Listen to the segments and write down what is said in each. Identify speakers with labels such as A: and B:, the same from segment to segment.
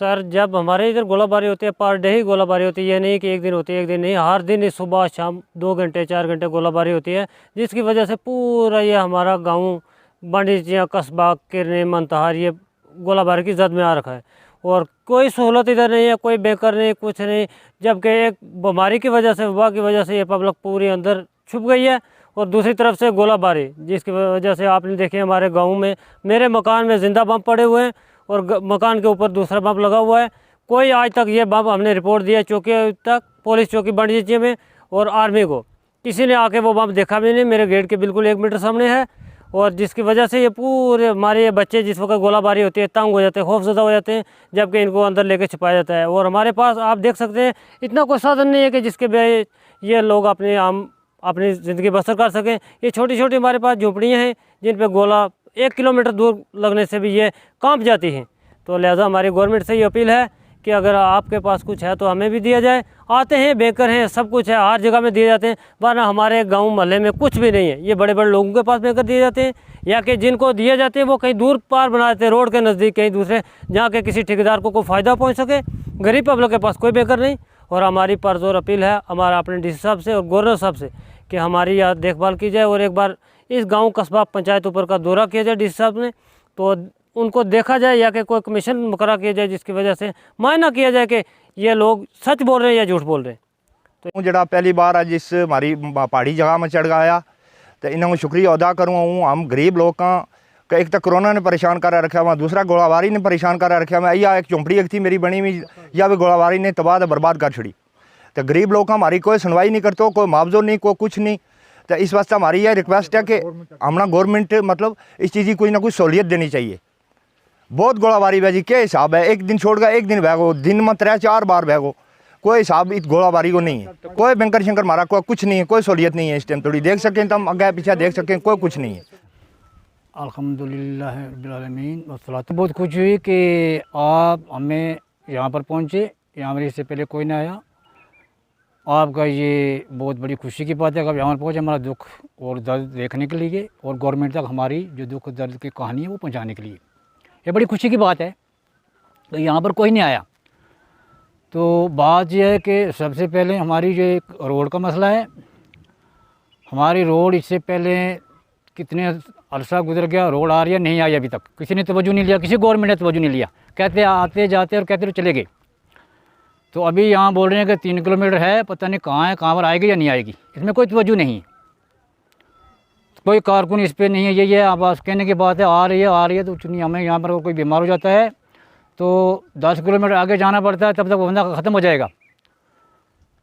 A: Sir जब हमारे इधर गोलाबारी होती है पर डे ही गोलाबारी होती है, ये नहीं कि एक दिन होती है एक दिन नहीं, हर दिन सुबह शाम 2 घंटे 4 घंटे गोलाबारी होती है, जिसकी वजह से पूरा ये हमारा गांव बांडीचिया कस्बा किरनी मंतहार ये गोलाबारी की जद में आ रखा है। और कोई सहूलत इधर नहीं है, कोई बेकर नहीं, कुछ नहीं। जबकि एक बीमारी की वजह से, वबा की वजह से ये पब्लिक पूरी अंदर छुप गई है। और दूसरी तरफ से गोलाबारी, जिसकी वजह से आपने देखी हमारे गाँव में, मेरे मकान में जिंदा बम पड़े हुए हैं और मकान के ऊपर दूसरा बम लगा हुआ है। कोई आज तक ये बम हमने रिपोर्ट दिया चौकी तक, पुलिस चौकी बांडीचिया में और आर्मी को, किसी ने आके वो बम देखा भी नहीं। मेरे गेट के बिल्कुल 1 मीटर सामने है। और जिसकी वजह से ये पूरे हमारे ये बच्चे जिस वक्त गोलाबारी होती है तंग हो जाते हैं, खौफजदा हो जाते हैं, जबकि इनको अंदर लेके छिपाया जाता है। और हमारे पास आप देख सकते हैं इतना कोई साधन नहीं है कि जिसके बे ये लोग अपनी ज़िंदगी बसर कर सकें। ये छोटी छोटी हमारे पास झोपड़ियाँ हैं जिन पर गोला 1 किलोमीटर दूर लगने से भी ये कांप जाती हैं। तो लिहाजा हमारी गवर्नमेंट से ये अपील है कि अगर आपके पास कुछ है तो हमें भी दिया जाए। आते हैं, बेकर हैं, सब कुछ है, हर जगह में दिए जाते हैं, वरना हमारे गांव मोहल्ले में कुछ भी नहीं है। ये बड़े बड़े लोगों के पास बेकर दिए जाते हैं, या कि जिनको दिए जाते हैं वो कहीं दूर पार बना देते हैं, रोड के नज़दीक कहीं दूसरे, जहाँ के किसी ठेकेदार को कोई फ़ायदा पहुँच सके। गरीब पब्लिक के पास कोई बेकर नहीं। और हमारी पुरजोर अपील है हमारा अपने डी सी साहब से और गवर्नर साहब से कि हमारी यहाँ देखभाल की जाए और एक बार इस गांव कस्बा पंचायत ऊपर का दौरा किया जाए डी सी साहब ने, तो उनको देखा जाए या कि कोई कमीशन मुकर्रर किया जाए, जिसकी वजह से मायना किया जाए कि ये लोग सच बोल रहे हैं या झूठ बोल रहे हैं।
B: तो जड़ा पहली बार अज इस हमारी पहाड़ी जगह में चढ़ गया तो इन्होंने शुक्रिया अदा करूँ हूँ। हम गरीब लोग का एक तो कोरोना ने परेशान कर रखा हुआ, दूसरा गोलाबारी ने परेशान कर रखा हुआ। या एक झोंपड़ी एक थी मेरी बनी हुई, या भी गोलाबारी ने तबाह बर्बाद कर छड़ी। तो गरीब लोग का हमारी कोई सुनवाई नहीं करते, कोई मुआवजा नहीं, कोई कुछ नहीं। तो इस वास्ते हमारी यह रिक्वेस्ट है कि हमारा गवर्नमेंट मतलब इस चीज़ की कोई ना कोई सहूलियत देनी चाहिए। बहुत गोलाबारी भाई जी, क्या हिसाब है, एक दिन छोड़ गया एक दिन बहगो, दिन में 3-4 बार बहगो, कोई हिसाब इस गोलाबारी को नहीं है। कोई बैंकर शंकर मारा कोई कुछ नहीं है, कोई सहूलियत नहीं है। इस टाइम थोड़ी देख सकें तो हम आगे पीछे देख सकें, कोई कुछ नहीं है।
C: अल्हम्दुलिल्लाह रब्बिल आलमीन वस्सलात। बहुत खुशी हुई कि आप हमें यहाँ पर पहुँचे, यहाँ मेरे इससे पहले कोई ना आया। आपका ये बहुत बड़ी खुशी की बात है कि आप यहाँ पर पहुँचे हमारा दुख और दर्द देखने के लिए और गवर्नमेंट तक हमारी जो दुख दर्द की कहानी है वो पहुँचाने के लिए। ये बड़ी खुशी की बात है। तो यहाँ पर कोई नहीं आया। तो बात यह है कि सबसे पहले हमारी जो एक रोड का मसला है, हमारी रोड इससे पहले कितने अरसा गुजर गया, रोड आ रही है, नहीं आई अभी तक, किसी ने तवज्जो नहीं लिया, किसी गवर्नमेंट ने तवज्जो नहीं लिया। कहते आते जाते और कहते चले गए। तो अभी यहाँ बोल रहे हैं कि 3 किलोमीटर है, पता नहीं कहाँ है, कहाँ पर आएगी या नहीं आएगी, इसमें कोई तवज्जो नहीं है, कोई कारकुन इस पर नहीं है। ये आवाज़ कहने की बात है, आ रही है तो चुनिए। हमें यहाँ पर कोई बीमार हो जाता है तो 10 किलोमीटर आगे जाना पड़ता है, तब तक वो बंदा ख़त्म हो जाएगा।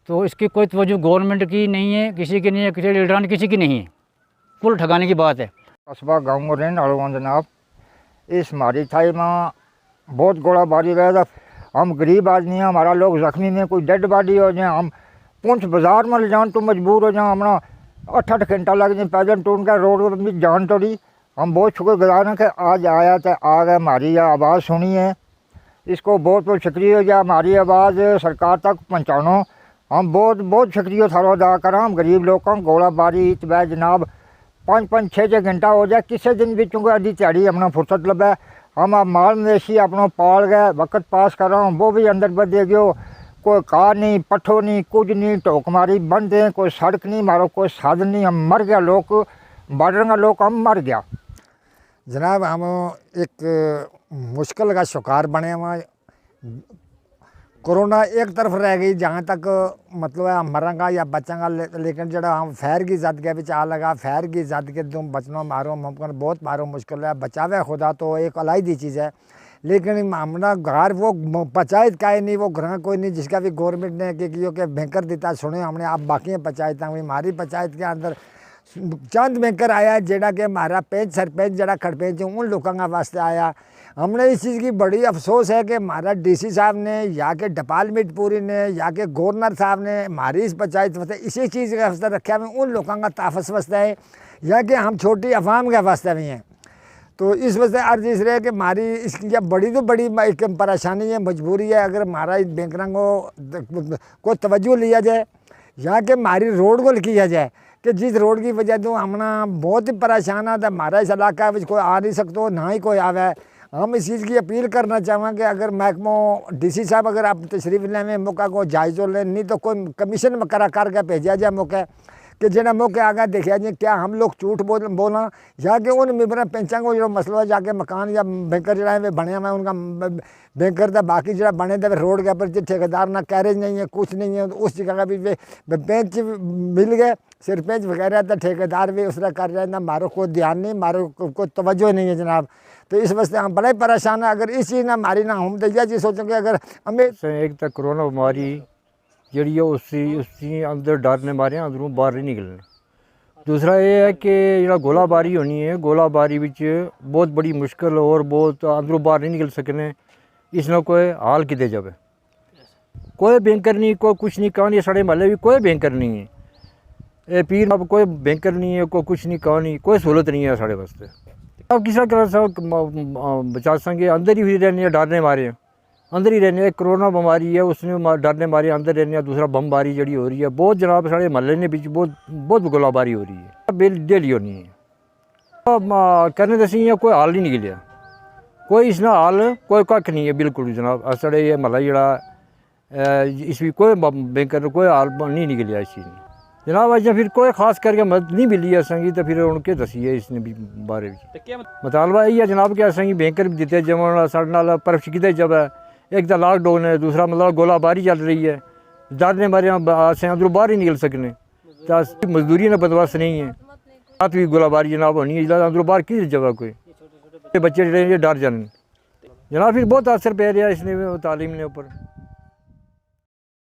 C: तो इसकी कोई तवज्जो गवर्नमेंट की नहीं है, किसी की नहीं है, किसी लीडरान किसी की नहीं है। फुल ठगाने की बात है।
D: कस्बा गाँव में रहने वालों जनाब, इस हमारी थाई में बहुत गोलाबारी रहा था। हम गरीब आदमी हैं, हमारा लोग ज़ख्मी में कोई डेड बॉडी हो जाए, हम पुंछ बाज़ार में ले जान तो मजबूर हो जाए। हमारा 8-8 घंटा लग जाए पैदल टूट कर रोड में जान तोड़ी। हम बहुत शुक्रगुजार हैं कि आज आया तो आ गए, हमारी यह आवाज़ सुनी है, इसको बहुत बहुत शुक्रिया हो जाए। हमारी आवाज़ सरकार तक पहुँचानो, हम बहुत बहुत शुक्रिया थारा अदा करें। हम गरीब लोग का गोलाबारी इतवा जनाब 5-5 6-6 घंटा हो जाए, किसी दिन भी चूँकि अद्धी दिहाड़ी अपना फुर्सत लगे, हम अब माल मवेशी अपना पाल गए, वक्त पास कर रहा हूँ, वो भी अंदर बदे गयो। कोई कार नहीं, पट्ठो नहीं, कुछ नहीं, टोक मारी बंद है, कोई सड़क नहीं, मारो कोई साधन नहीं। हम मर गया, लोग बॉर्डर का लोग हम मर गया
E: जनाब। हम एक मुश्किल का शिकार बने हुआ। कोरोना एक तरफ रह गई जहाँ तक मतलब है मरेंगा या बचेंगा, लेकिन जरा हम फैर की जद के बिच आ लगा, फैर की जद के तुम बचना मारो मुमकिन बहुत मारो मुश्किल है। बचावे खुदा तो एक अलग चीज़ है, लेकिन हमारा घर वो पंचायत का ही नहीं, वो घर कोई नहीं जिसका भी गवर्नमेंट ने कि बैंकर देता सुने हमने। आप बाकी पंचायत हुई, हमारी पंचायत के अंदर चंद बैंकर आया जेड़ा कि हमारा पेंच सरपंच जरा खड़पेंच उन लोगों का वास्ते आया। हमने इस चीज़ की बड़ी अफसोस है कि हमारा डीसी साहब ने या कि डिपार्टमेंट पूरी ने या कि गवर्नर साहब ने हमारी इस पंचायत वास्ते इसी चीज़ का वास्ते रखा में उन लोगों का ताफस वास्ते है, या कि हम छोटी अवाम के वास्ते भी हैं। तो इस वजह से अर्ज इस रहे कि हमारी इसकी बड़ी तो बड़ी एक परेशानी है, मजबूरी है। अगर हमारा इस बैंकरों को तवज्जो लिया जाए या कि हमारी रोड को किया जाए कि जिस रोड की वजह तो हमने बहुत ही परेशान है। तो हमारा इस इलाका में कोई आ नहीं सकता, ना ही कोई आवे। हम इस चीज़ की अपील करना चाहेंगे, अगर महकमो DC साहब अगर आप तशरीफ लें में मौका को जायज़ो लें, नहीं तो कोई कमीशन में करा करके भेजा जाए मौका कि जेना मौके आगे देखा जाए क्या हम लोग झूठ बोलना जाके उन मेम्बर पेंशन को जो मसला जाके मकान या बैंकर जरा है बने हुए उनका बैंकर था बाकी जरा बने थे रोड के ऊपर ठेकेदार ना कैरेज नहीं है कुछ नहीं है, तो उस जगह का भी बेंच मिल गए सरपंच वगैरह था ठेकेदार भी उसका कर रहे ना मारो कोई ध्यान नहीं मारो कोई तवज्जो नहीं है जनाब। तो इस वास्ते हम बड़े परेशान हैं। अगर इस चीज़ ना मारी ना हम तो यह चीज़ सोचेंगे अगर हमें
F: एक तो कोरोना बीमारी जी उसी अंदर डर ने मारे अंदरों बाहर नहीं निकलना। दूसरा ये है कि जो गोलाबारी होनी है गोलाबारी विच बहुत बड़ी मुश्किल और बहुत अंदरों बाहर नहीं निकल सकने, इसमें कोई हाल किते जाए। कोई बैंकर नहीं कोई कुछ नहीं कहानी साढ़े महल्ले भी कोई बैंकर नहीं है, ये पीर अब कोई बैंकर नहीं है कोई कुछ नहीं कहानी कोई सहूलत नहीं है साढ़े वास्ते। अब किसी तरह बचा सकेंगे अंदर ही रहने डरने मारे अंदर ही रहने। एक कोरोना बीमारी है उसने डरने मारे अंदर रहने। दूसरा बमबारी जड़ी हो रही है बहुत जनाब साढ़े महल्ले ने बीच बहुत गोलाबारी हो रही है बिल डेली होनी है। करने दसी कोई हाल नहीं निकलिया कोई इसना हाल कोई कख नहीं है बिल्कुल जनाब। साढ़े ये महला जड़ा इस भी कोई बैंकर कोई हाल नहीं निकलिया इस चीज़ ने जनाब। अज फिर कोई खास करके मदद नहीं मिली असेंगी तो फिर उनके दसी है इसने भी बारे में मुतालबा यही है जनाब कि असेंगी बैंकर भी दिते जमन साढ़े नाल परफ किते जब एक तो लॉकडाउन है दूसरा मतलब गोलाबारी चल रही है डरने मारे असें अंदरों बाहर ही निकल सकने तो मजदूरी ने बंदोबस्त नहीं है रात भी गोलाबारी जनाब होनी है अंदरों बाहर किस जगह कोई बच्चे जो डर जाने जनाब। फिर बहुत असर पै रहा इसने तालीम ने ऊपर।